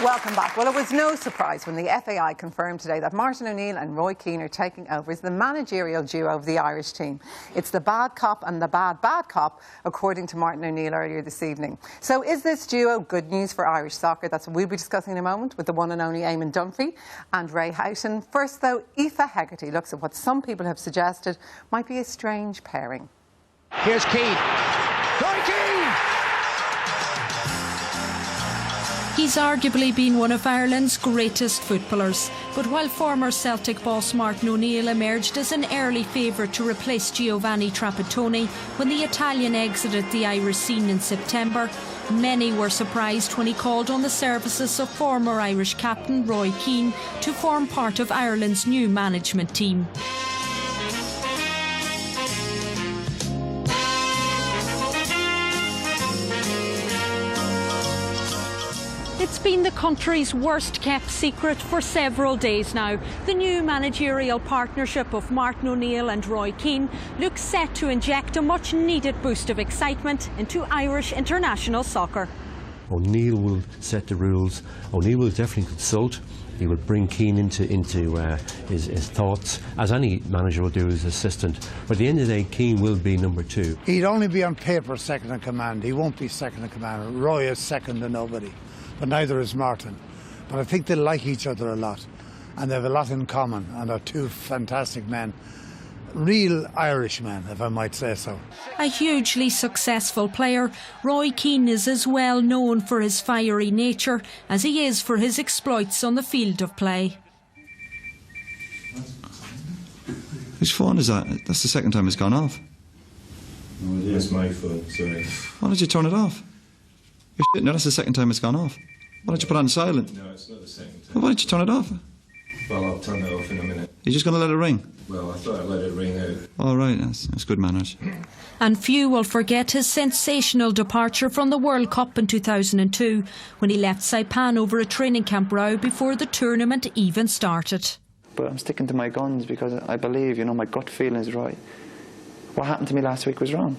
Welcome back. Well, it was no surprise when the FAI confirmed today that Martin O'Neill and Roy Keane are taking over as the managerial duo of the Irish team. It's the bad cop and the bad cop, according to Martin O'Neill earlier this evening. So is this duo good news for Irish soccer? That's what we'll be discussing in a moment with the one and only Eamon Dunphy and Ray Houghton. First, though, Aoife Hegarty looks at what some people have suggested might be a strange pairing. Here's Keane. Roy Keane! He's arguably been one of Ireland's greatest footballers. But while former Celtic boss Martin O'Neill emerged as an early favourite to replace Giovanni Trapattoni when the Italian exited the Irish scene in September, many were surprised when he called on the services of former Irish captain Roy Keane to form part of Ireland's new management team. It's been the country's worst-kept secret for several days now. The new managerial partnership of Martin O'Neill and Roy Keane looks set to inject a much-needed boost of excitement into Irish international soccer. O'Neill will set the rules. O'Neill will definitely consult. He will bring Keane into his thoughts, as any manager will do as assistant. But at the end of the day, Keane will be number two. He'd only be on paper second in command. He won't be second in command. Roy is second to nobody. But neither is Martin. But I think they like each other a lot, and they have a lot in common, and they're two fantastic men. Real Irish men, if I might say so. A hugely successful player, Roy Keane is as well known for his fiery nature as he is for his exploits on the field of play. Whose phone is that? That's the second time it's gone off. Oh, it is my phone, sorry. Why did you turn it off? No, that's the second time it's gone off. Why don't you put it on silent? No, it's not the second time. Well, why don't you turn it off? Well, I'll turn it off in a minute. You're just going to let it ring? Well, I thought I'd let it ring out. All right, that's good manners. And few will forget his sensational departure from the World Cup in 2002 when he left Saipan over a training camp row before the tournament even started. But I'm sticking to my guns because I believe, my gut feeling is right. What happened to me last week was wrong.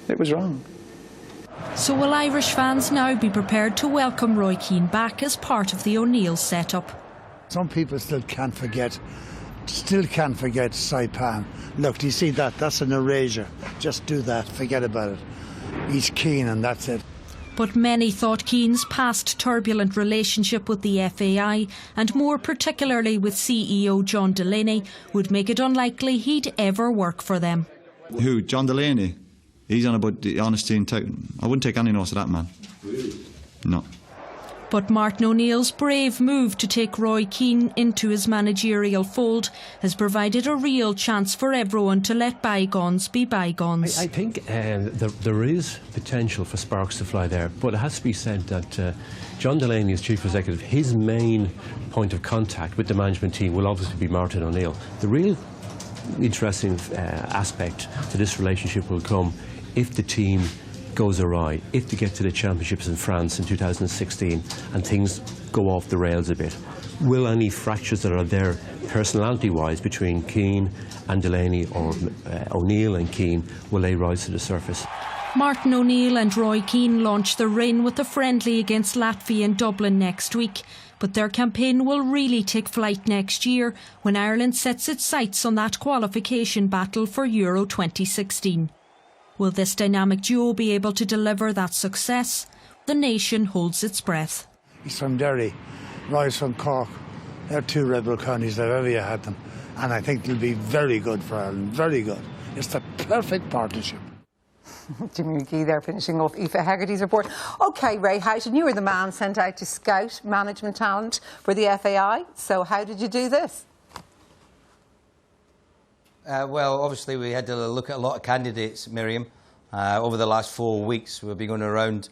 It was wrong. So will Irish fans now be prepared to welcome Roy Keane back as part of the O'Neill setup? Some people still can't forget Saipan. Look, do you see that? That's an erasure. Just do that, forget about it. He's Keane and that's it. But many thought Keane's past turbulent relationship with the FAI, and more particularly with CEO John Delaney, would make it unlikely he'd ever work for them. Who, John Delaney? He's on about the honesty and I wouldn't take any notice of that man. Really? No. But Martin O'Neill's brave move to take Roy Keane into his managerial fold has provided a real chance for everyone to let bygones be bygones. I think there is potential for sparks to fly there, but it has to be said that John Delaney, as chief executive, his main point of contact with the management team will obviously be Martin O'Neill. The real interesting aspect to this relationship will come if the team goes awry, if they get to the championships in France in 2016 and things go off the rails a bit. Will any fractures that are there personality-wise between Keane and Delaney, or O'Neill and Keane, will they rise to the surface? Martin O'Neill and Roy Keane launch the reign with a friendly against Latvia in Dublin next week. But their campaign will really take flight next year when Ireland sets its sights on that qualification battle for Euro 2016. Will this dynamic duo be able to deliver that success? The nation holds its breath. He's from Derry, Roy's from Cork. They're two rebel counties, if ever you had them. And I think it'll be very good for Ireland, very good. It's the perfect partnership. Jimmy McGee there finishing off Aoife Hegarty's report. OK, Ray Houghton, you were the man sent out to scout management talent for the FAI. So how did you do this? Well, obviously we had to look at a lot of candidates, Miriam. Over the last 4 weeks we've been going around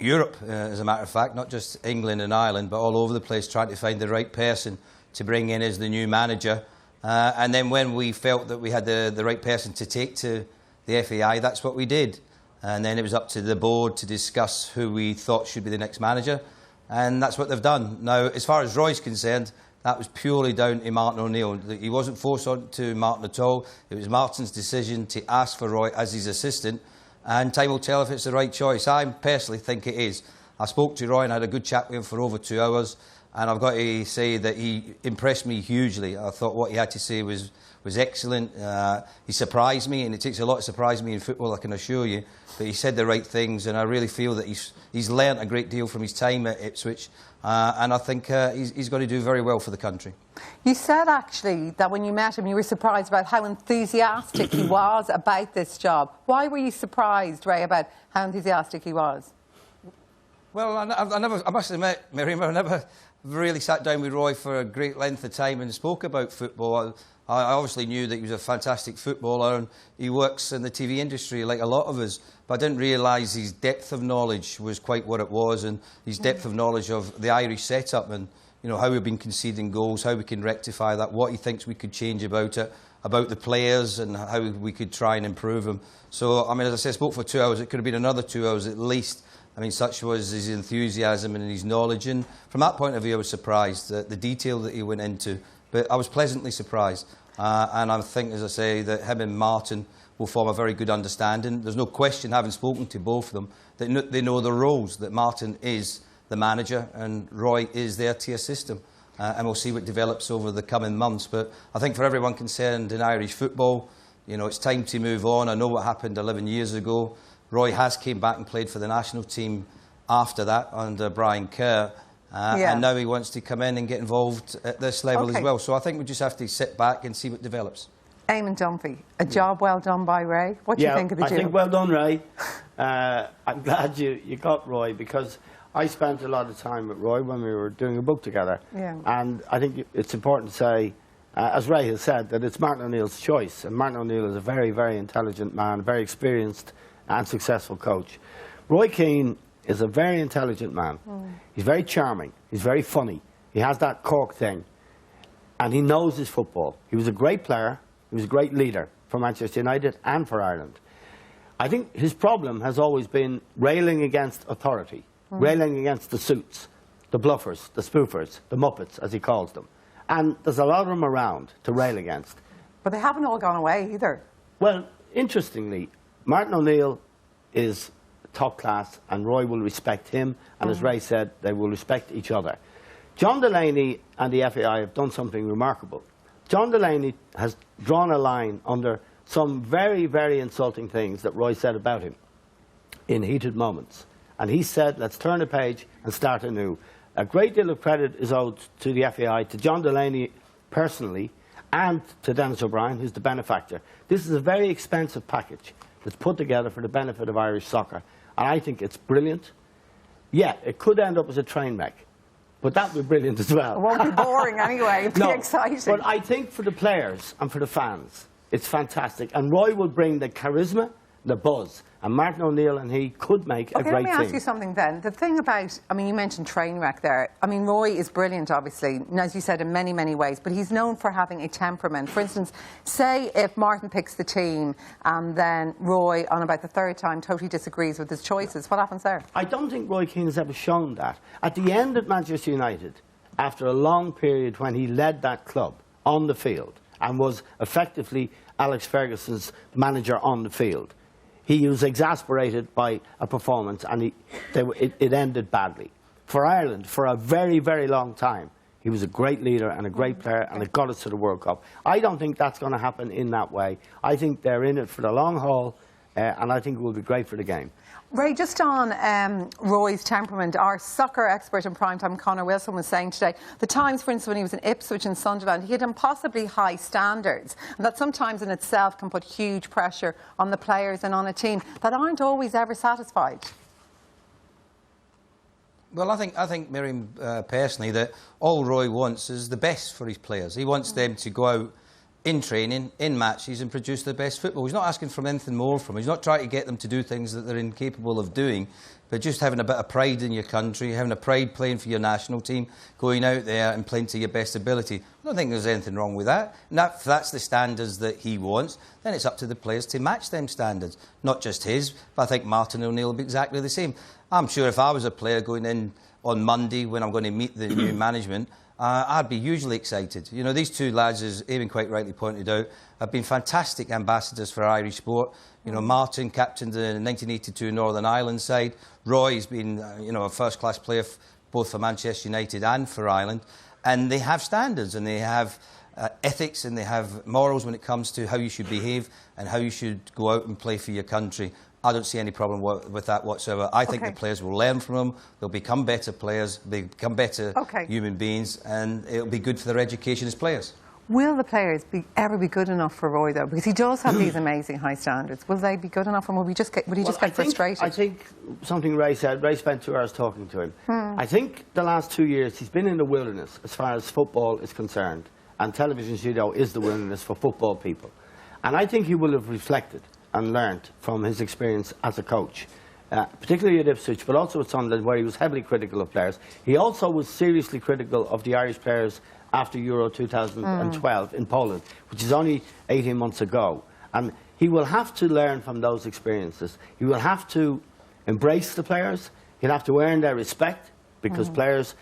Europe, as a matter of fact, not just England and Ireland, but all over the place trying to find the right person to bring in as the new manager. And then when we felt that we had the right person to take to the FAI, that's what we did. And then it was up to the board to discuss who we thought should be the next manager. And that's what they've done. Now, as far as Roy's concerned, that was purely down to Martin O'Neill. He wasn't forced on to Martin at all. It was Martin's decision to ask for Roy as his assistant. And time will tell if it's the right choice. I personally think it is. I spoke to Roy and had a good chat with him for over 2 hours, and I've got to say that he impressed me hugely. I thought what he had to say was excellent. He surprised me, and it takes a lot to surprise me in football, I can assure you. But he said the right things, and I really feel that he's learnt a great deal from his time at Ipswich, and I think he's going to do very well for the country. You said, actually, that when you met him, you were surprised about how enthusiastic he was about this job. Why were you surprised, Ray, about how enthusiastic he was? Well, I must admit, Miriam, I never really sat down with Roy for a great length of time and spoke about football. I obviously knew that he was a fantastic footballer, and he works in the TV industry like a lot of us, but I didn't realise his depth of knowledge was quite what it was, and his depth of knowledge of the Irish setup, and how we've been conceding goals, how we can rectify that, what he thinks we could change about it, about the players, and how we could try and improve them. So, I mean, as I said, I spoke for 2 hours. It could have been another 2 hours at least. I mean, such was his enthusiasm and his knowledge, and from that point of view I was surprised at the detail that he went into, but I was pleasantly surprised, and I think, as I say, that him and Martin will form a very good understanding. There's no question, having spoken to both of them, that they know the roles, that Martin is the manager and Roy is there to assist him, and we'll see what develops over the coming months. But I think for everyone concerned in Irish football, it's time to move on. I know what happened 11 years ago. Roy has came back and played for the national team after that under Brian Kerr, and now he wants to come in and get involved at this level as well. So I think we just have to sit back and see what develops. Eamon Dunphy, a job well done by Ray. What do you think of the deal? I think well done, Ray. I'm glad you got Roy, because I spent a lot of time with Roy when we were doing a book together. Yeah. And I think it's important to say, as Ray has said, that it's Martin O'Neill's choice. And Martin O'Neill is a very, very intelligent man, very experienced and successful coach. Roy Keane is a very intelligent man. He's very charming. He's very funny. He has that Cork thing. And he knows his football. He was a great player. He was a great leader for Manchester United and for Ireland. I think his problem has always been railing against authority, railing against the suits, the bluffers, the spoofers, the muppets, as he calls them. And there's a lot of them around to rail against. But they haven't all gone away either. Well, interestingly, Martin O'Neill is top class, and Roy will respect him, and as Ray said, they will respect each other. John Delaney and the FAI have done something remarkable. John Delaney has drawn a line under some very, very insulting things that Roy said about him in heated moments. And he said, let's turn a page and start anew. A great deal of credit is owed to the FAI, to John Delaney personally, and to Dennis O'Brien, who's the benefactor. This is a very expensive package that's put together for the benefit of Irish soccer. And I think it's brilliant. Yeah, it could end up as a train wreck, but that would be brilliant as well. It won't be boring anyway, it'll be exciting. But I think for the players and for the fans, it's fantastic. And Roy will bring the charisma, the buzz, and Martin O'Neill and he could make a great team. Let me ask you something then. The thing about, I mean, you mentioned train wreck there. I mean, Roy is brilliant, obviously, as you said, in many, many ways, but he's known for having a temperament. For instance, say if Martin picks the team and then Roy, on about the third time, totally disagrees with his choices, what happens there? I don't think Roy Keane has ever shown that. At the end at Manchester United, after a long period when he led that club on the field and was effectively Alex Ferguson's manager on the field, he was exasperated by a performance, and it ended badly. For Ireland, for a very, very long time, he was a great leader and a great player, and it got us to the World Cup. I don't think that's going to happen in that way. I think they're in it for the long haul, and I think it will be great for the game. Ray, just on Roy's temperament, our soccer expert in primetime, Conor Wilson, was saying today, the times, for instance, when he was in Ipswich and Sunderland, he had impossibly high standards, and that sometimes in itself can put huge pressure on the players and on a team that aren't always ever satisfied. Well, I think Miriam, personally, that all Roy wants is the best for his players. He wants them to go out in training, in matches, and produce the best football. He's not asking for anything more from them. He's not trying to get them to do things that they're incapable of doing, but just having a bit of pride in your country, having a pride playing for your national team, going out there and playing to your best ability. I don't think there's anything wrong with that. And if that's the standards that he wants, then it's up to the players to match them standards. Not just his, but I think Martin O'Neill will be exactly the same. I'm sure if I was a player going in on Monday when I'm going to meet the new management, I'd be hugely excited. You know, these two lads, as Eamon quite rightly pointed out, have been fantastic ambassadors for Irish sport. You know, Martin captained the 1982 Northern Ireland side. Roy's been, you know, a first-class player both for Manchester United and for Ireland. And they have standards and they have ethics and they have morals when it comes to how you should behave and how you should go out and play for your country. I don't see any problem with that whatsoever. I think the players will learn from them. They'll become better players. They'll become better human beings, and it'll be good for their education as players. Will the players ever be good enough for Roy, though? Because he does have these amazing high standards. Will they be good enough, and will he just get frustrated? I think something Ray said. Ray spent 2 hours talking to him. I think the last 2 years he's been in the wilderness as far as football is concerned, and television studio is the wilderness for football people. And I think he will have reflected and learnt from his experience as a coach, particularly at Ipswich, but also at Sunderland, where he was heavily critical of players. He also was seriously critical of the Irish players after Euro 2012 in Poland, which is only 18 months ago. And he will have to learn from those experiences. He will have to embrace the players. He'll have to earn their respect, because players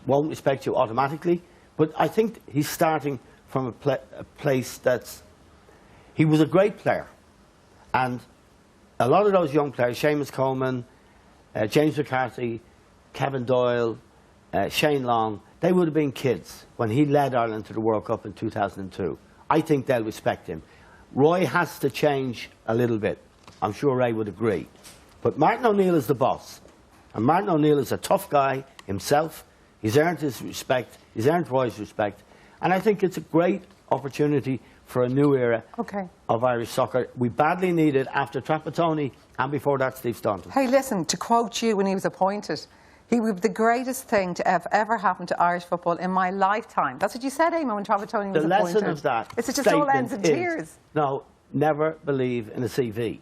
won't respect you automatically. But I think he's starting from a place that's... He was a great player. And a lot of those young players, Seamus Coleman, James Hegarty, Kevin Doyle, Shane Long, they would have been kids when he led Ireland to the World Cup in 2002. I think they'll respect him. Roy has to change a little bit. I'm sure Ray would agree. But Martin O'Neill is the boss. And Martin O'Neill is a tough guy himself. He's earned his respect. He's earned Roy's respect. And I think it's a great opportunity for a new era of Irish soccer. We badly need it after Trapattoni and before that Steve Staunton. Hey, listen, to quote you when he was appointed, he would be the greatest thing to have ever happened to Irish football in my lifetime. That's what you said, Eamon, when Trapattoni was appointed. The lesson of that it's just all ends in tears. No, never believe in a CV.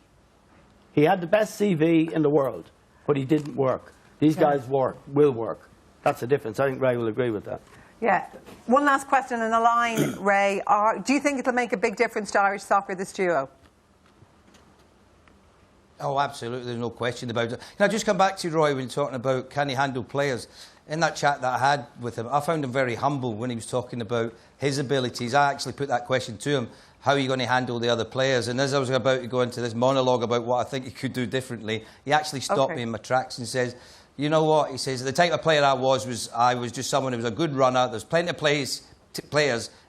He had the best CV in the world, but he didn't work. These guys will work. That's the difference. I think Ray will agree with that. Yeah. One last question in the line, Ray. Do you think it'll make a big difference to Irish soccer, this duo? Oh, absolutely. There's no question about it. Can I just come back to Roy when you're talking about can he handle players? In that chat that I had with him, I found him very humble when he was talking about his abilities. I actually put that question to him, how are you going to handle the other players? And as I was about to go into this monologue about what I think he could do differently, he actually stopped me in my tracks and says, you know what, he says, the type of player I was just someone who was a good runner. There's plenty of players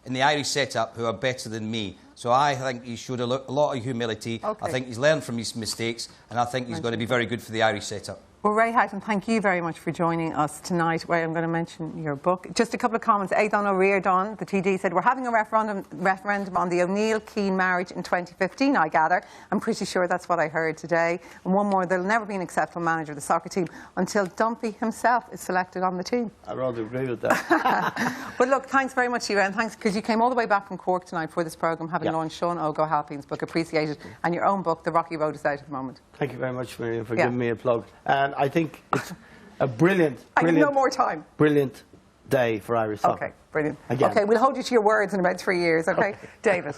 in the Irish setup who are better than me. So I think he showed a lot of humility. I think he's learned from his mistakes, and I think he's going to be very good for the Irish setup. Well, Ray Houghton, thank you very much for joining us tonight. Ray, I'm going to mention your book. Just a couple of comments. Aidan O'Riordan, the TD, said, we're having a referendum on the O'Neill-Keane marriage in 2015, I gather. I'm pretty sure that's what I heard today. And one more, there'll never be an acceptable manager of the soccer team until Dunphy himself is selected on the team. I rather agree with that. But look, thanks very much to you, and thanks because you came all the way back from Cork tonight for this programme, having launched Sean O'Halpin's book, Appreciated, and your own book, The Rocky Road, is out at the moment. Thank you very much, Miriam, for giving me a plug. And I think it's a brilliant day for Irish soccer. Okay, brilliant. Again. Okay, we'll hold you to your words in about 3 years, okay? David.